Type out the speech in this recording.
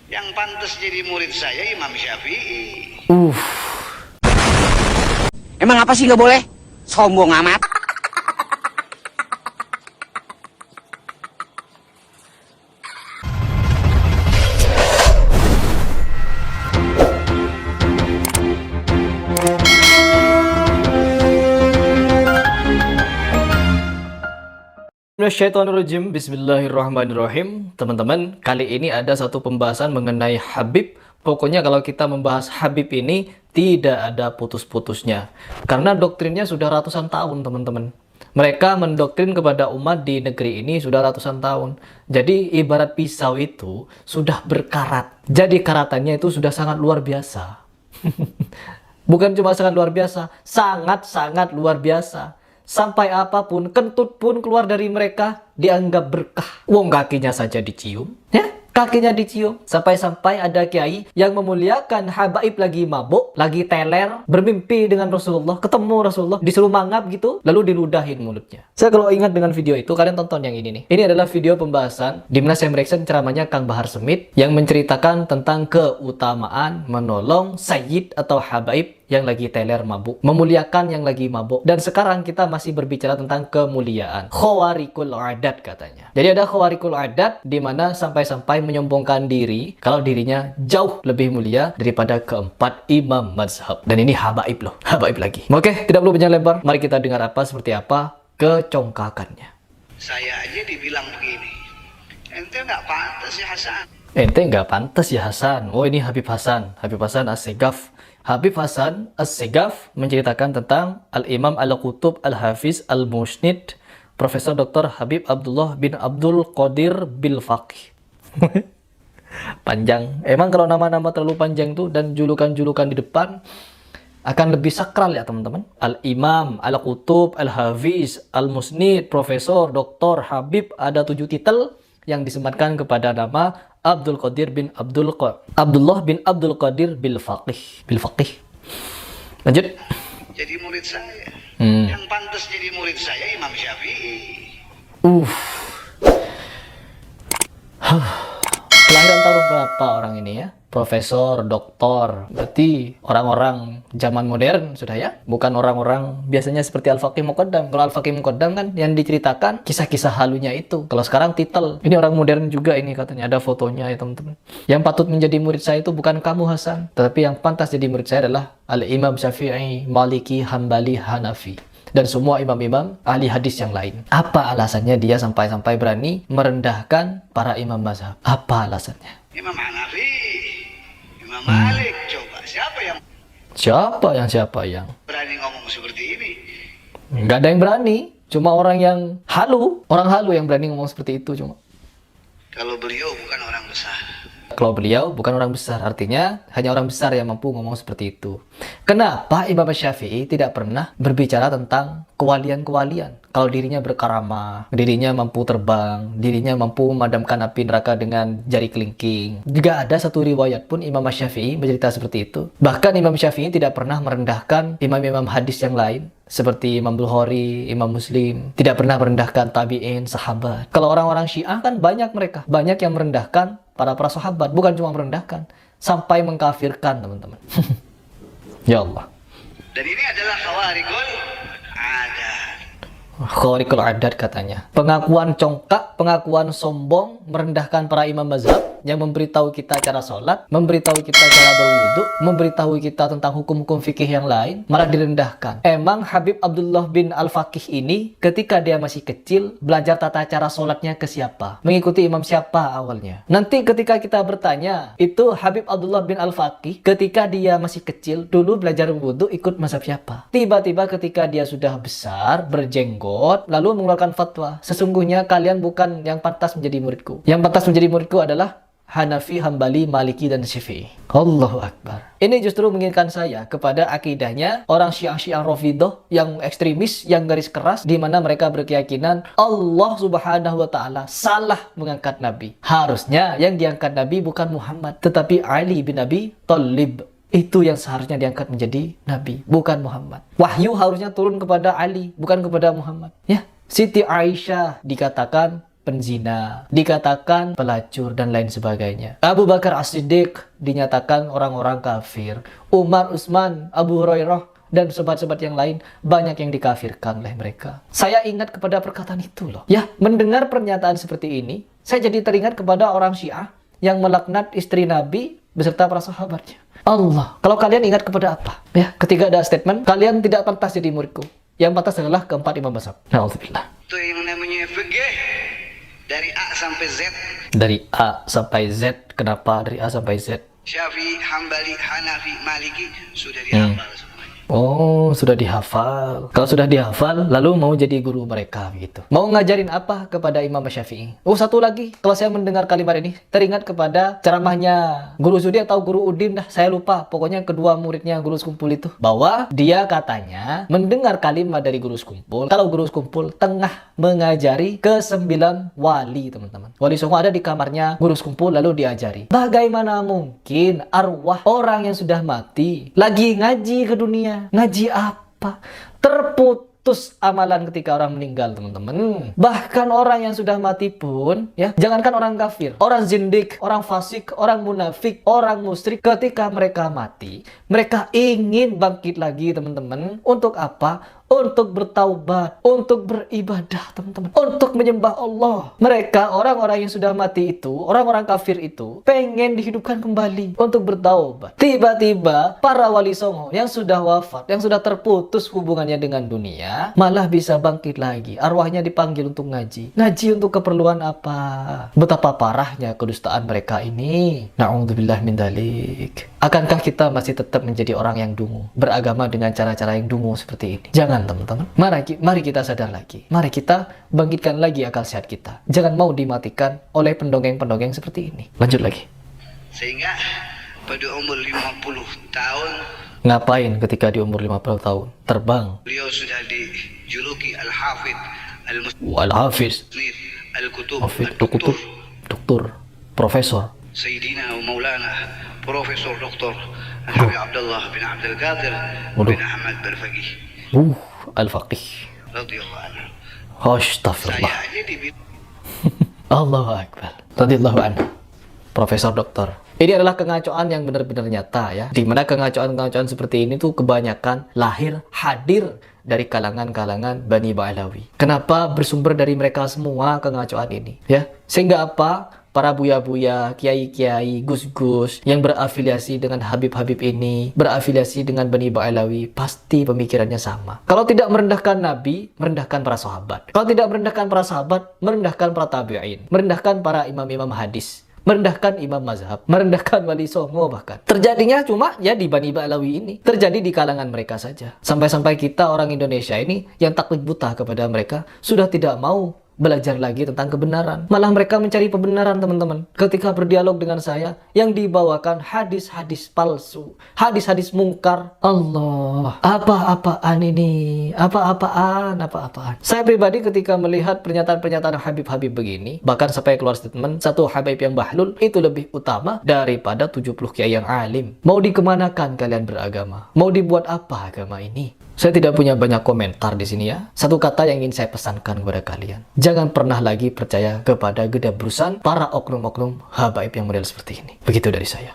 Yang pantas jadi murid saya Imam Syafi'i. Emang apa sih nggak boleh? Sombong amat. Minasyaitonirrajim. Bismillahirrahmanirrahim. Teman-teman, kali ini ada satu pembahasan mengenai Habib. Pokoknya kalau kita membahas Habib ini tidak ada putus-putusnya. Karena doktrinnya sudah ratusan tahun, teman-teman. Mereka mendoktrin kepada umat di negeri ini sudah ratusan tahun. Jadi ibarat pisau itu sudah berkarat. Jadi karatannya itu sudah sangat luar biasa. Bukan cuma sangat luar biasa, sangat-sangat luar biasa. Sampai apapun, kentut pun keluar dari mereka dianggap berkah. Wong kakinya saja dicium, ya? Kakinya dicium. Sampai-sampai ada kiai yang memuliakan habaib lagi mabuk, lagi teler, bermimpi dengan Rasulullah, ketemu Rasulullah, disuruh mangap gitu, lalu diludahin mulutnya. Saya kalau ingat dengan video itu, kalian tonton yang ini nih. Ini adalah video pembahasan di mana saya mereaction ceramahnya Kang Bahar Smith yang menceritakan tentang keutamaan menolong sayyid atau habaib yang lagi teler mabuk, memuliakan yang lagi mabuk. Dan sekarang kita masih berbicara tentang kemuliaan, khawarikul adat katanya. Jadi ada khawarikul adat di mana sampai-sampai menyombongkan diri kalau dirinya jauh lebih mulia daripada keempat imam mazhab. Dan ini habaib loh, habaib lagi. Oke, tidak perlu panjang lebar, mari kita dengar seperti apa kecongkakannya. Saya aja dibilang begini, ente nggak pantas ya Hasan. Ente nggak pantas ya Hasan. Oh, ini Habib Hasan, Habib Hasan As-Segaf. Habib Hasan As-Segaf menceritakan tentang Al-Imam Al-Qutub Al-Hafiz Al-Musnid Profesor Dr. Habib Abdullah bin Abdul Qadir Bil-Faqih. Panjang. Emang kalau nama-nama terlalu panjang tuh dan julukan-julukan di depan akan lebih sakral ya teman-teman. Al-Imam Al-Qutub Al-Hafiz Al-Musnid Profesor Dr. Habib, ada 7 titel yang disematkan kepada nama Abdul Qadir bin Abdullah bin Abdul Qadir Bil-Faqih. Lanjut. Jadi murid saya. Yang pantas jadi murid saya Imam Syafi'i. Kelahiran tahun berapa orang ini ya? Profesor, doktor, berarti orang-orang zaman modern sudah ya? Bukan orang-orang biasanya seperti Al-Faqih Muqaddam. Kalau Al-Faqih Muqaddam kan yang diceritakan kisah-kisah halunya itu. Kalau sekarang titel, ini orang modern juga ini katanya, ada fotonya ya teman-teman. Yang patut menjadi murid saya itu bukan kamu Hasan, tetapi yang pantas jadi murid saya adalah Al-Imam Syafi'i, Maliki, Hambali, Hanafi, dan semua imam-imam ahli hadis yang lain. Apa alasannya dia sampai-sampai berani merendahkan para imam mazhab? Apa alasannya? Imam Hanafi, Imam Malik, coba siapa yang berani ngomong seperti ini? Nggak ada yang berani, cuma orang halu yang berani ngomong seperti itu cuma. Kalau beliau bukan orang besar. Kalau beliau bukan orang besar, artinya hanya orang besar yang mampu ngomong seperti itu. Kenapa Imam Syafi'i tidak pernah berbicara tentang kewalian-kewalian? Kalau dirinya berkaramah, dirinya mampu terbang, dirinya mampu memadamkan api neraka dengan jari kelingking. Juga ada satu riwayat pun Imam Syafi'i bercerita seperti itu. Bahkan Imam Syafi'i tidak pernah merendahkan imam-imam hadis yang lain, seperti Imam Bukhari, Imam Muslim. Tidak pernah merendahkan tabi'in, sahabat. Kalau orang-orang Syiah kan banyak yang merendahkan para sahabat, bukan cuma merendahkan, sampai mengkafirkan teman-teman. Ya Allah. Dan ini adalah khawarikul adat. Khawarikul adat katanya. Pengakuan congkak, pengakuan sombong, merendahkan para imam mazhab yang memberitahu kita cara sholat, memberitahu kita cara berwudu, memberitahu kita tentang hukum-hukum fikih yang lain, malah direndahkan. Emang Habib Abdullah bin Al-Faqih ini ketika dia masih kecil belajar tata cara sholatnya ke siapa? Mengikuti imam siapa awalnya? Nanti ketika kita bertanya, itu Habib Abdullah bin Al-Faqih ketika dia masih kecil dulu belajar wudu ikut mazhab siapa? Tiba-tiba ketika dia sudah besar, berjenggot, lalu mengeluarkan fatwa, sesungguhnya kalian bukan yang pantas menjadi muridku. Yang pantas menjadi muridku adalah Hanafi, Hambali, Maliki, dan Syafi'i. Allahu Akbar. Ini justru mengingatkan saya kepada akidahnya orang Syiah Rafidah yang ekstremis, yang garis keras, di mana mereka berkeyakinan Allah Subhanahu wa Ta'ala salah mengangkat Nabi. Harusnya yang diangkat Nabi bukan Muhammad, tetapi Ali bin Abi Thalib. Itu yang seharusnya diangkat menjadi Nabi, bukan Muhammad. Wahyu harusnya turun kepada Ali, bukan kepada Muhammad. Ya, Siti Aisyah dikatakan penzina, dikatakan pelacur dan lain sebagainya. Abu Bakar As-Siddiq dinyatakan orang-orang kafir. Umar, Utsman, Abu Hurairah dan sobat-sobat yang lain banyak yang dikafirkan oleh mereka. Saya ingat kepada perkataan itu loh. Ya, mendengar pernyataan seperti ini, saya jadi teringat kepada orang Syiah yang melaknat istri Nabi beserta para sahabatnya. Allah, kalau kalian ingat kepada apa? Ya, ketika ada statement, kalian tidak pantas jadi muridku. Yang pantas adalah keempat imam mazhab. Na'udzubillah. Itu yang namanya fikih dari A sampai Z. Dari A sampai Z. Kenapa dari A sampai Z? Syafi'i, Hambali, Hanafi, Maliki sudah dihafal semuanya. Oh, sudah dihafal. Kalau sudah dihafal, lalu mau jadi guru mereka gitu. Mau ngajarin apa kepada Imam Syafi'i? Oh, satu lagi. Kalau saya mendengar kalimat ini, teringat kepada ceramahnya Guru Sudi atau Guru Udin dah, saya lupa. Pokoknya kedua muridnya Guru Sekumpul itu. Bahwa dia katanya mendengar kalimat dari Guru Sekumpul. Kalau Guru Sekumpul tengah mengajari ke-9 wali, teman-teman. Wali Songo ada di kamarnya Guru Sekumpul lalu diajari. Bagaimana mungkin arwah orang yang sudah mati lagi ngaji ke dunia? Ngaji apa? Terputus amalan ketika orang meninggal, teman-teman. Bahkan orang yang sudah mati pun, ya, jangankan orang kafir, orang zindik, orang fasik, orang munafik, orang musyrik, ketika mereka mati, mereka ingin bangkit lagi, teman-teman. Untuk apa? Untuk bertaubat, untuk beribadah, teman-teman, untuk menyembah Allah. Mereka, orang-orang yang sudah mati itu, orang-orang kafir itu, pengen dihidupkan kembali untuk bertaubat. Tiba-tiba, para wali songo yang sudah wafat, yang sudah terputus hubungannya dengan dunia, malah bisa bangkit lagi. Arwahnya dipanggil untuk ngaji. Ngaji untuk keperluan apa? Betapa parahnya kedustaan mereka ini. Na'udzubillah min dzalik. Akankah kita masih tetap menjadi orang yang dungu, beragama dengan cara-cara yang dungu seperti ini? Jangan, teman-teman. Mari kita sadar lagi. Mari kita bangkitkan lagi akal sehat kita. Jangan mau dimatikan oleh pendongeng-pendongeng seperti ini. Lanjut lagi. Sehingga pada umur 50 tahun, ngapain ketika di umur 50 tahun? Terbang. beliau sudah dijuluki Al-Hafidh, Al-Hafiz, Al-Kutub, doktor, doktor, profesor. Sayyidina wa Maulana Profesor Dr. Al-Habib Abdullah bin Abdul Qadir bin Ahmad Al-Faqih. Al-Faqih. Radhiyallahu anhu. Astagfirullah. Saya aja di Allahu Akbar. Radhiyallahu anhu. Profesor Doktor. Ini adalah kengacoan yang benar-benar nyata, ya. Di mana kengacoan-kengacoan seperti ini tuh kebanyakan hadir dari kalangan-kalangan Bani Ba'alawi. Kenapa bersumber dari mereka semua kengacoan ini, ya? Sehingga apa? Para buya-buya, kiai-kiai, gus-gus yang berafiliasi dengan Habib-Habib ini, berafiliasi dengan Bani Ba'alawi, pasti pemikirannya sama. Kalau tidak merendahkan Nabi, merendahkan para sahabat. Kalau tidak merendahkan para sahabat, merendahkan para tabi'in, merendahkan para imam-imam hadis, merendahkan imam mazhab, merendahkan wali songo bahkan. Terjadinya cuma ya di Bani Ba'alawi ini. Terjadi di kalangan mereka saja. Sampai-sampai kita orang Indonesia ini yang taklid buta kepada mereka sudah tidak mau belajar lagi tentang kebenaran. Malah mereka mencari pembenaran, teman-teman. Ketika berdialog dengan saya, yang dibawakan hadis-hadis palsu, hadis-hadis mungkar. Allah, apa-apaan ini? Apa-apaan? Saya pribadi ketika melihat pernyataan-pernyataan Habib-Habib begini, bahkan sampai keluar statement, satu Habib yang bahlul itu lebih utama daripada 70 kiai yang alim. Mau dikemanakan kalian beragama? Mau dibuat apa agama ini? Saya tidak punya banyak komentar di sini, ya. Satu kata yang ingin saya pesankan kepada kalian. Jangan pernah lagi percaya kepada gedabrusan para oknum-oknum habaib yang model seperti ini. Begitu dari saya.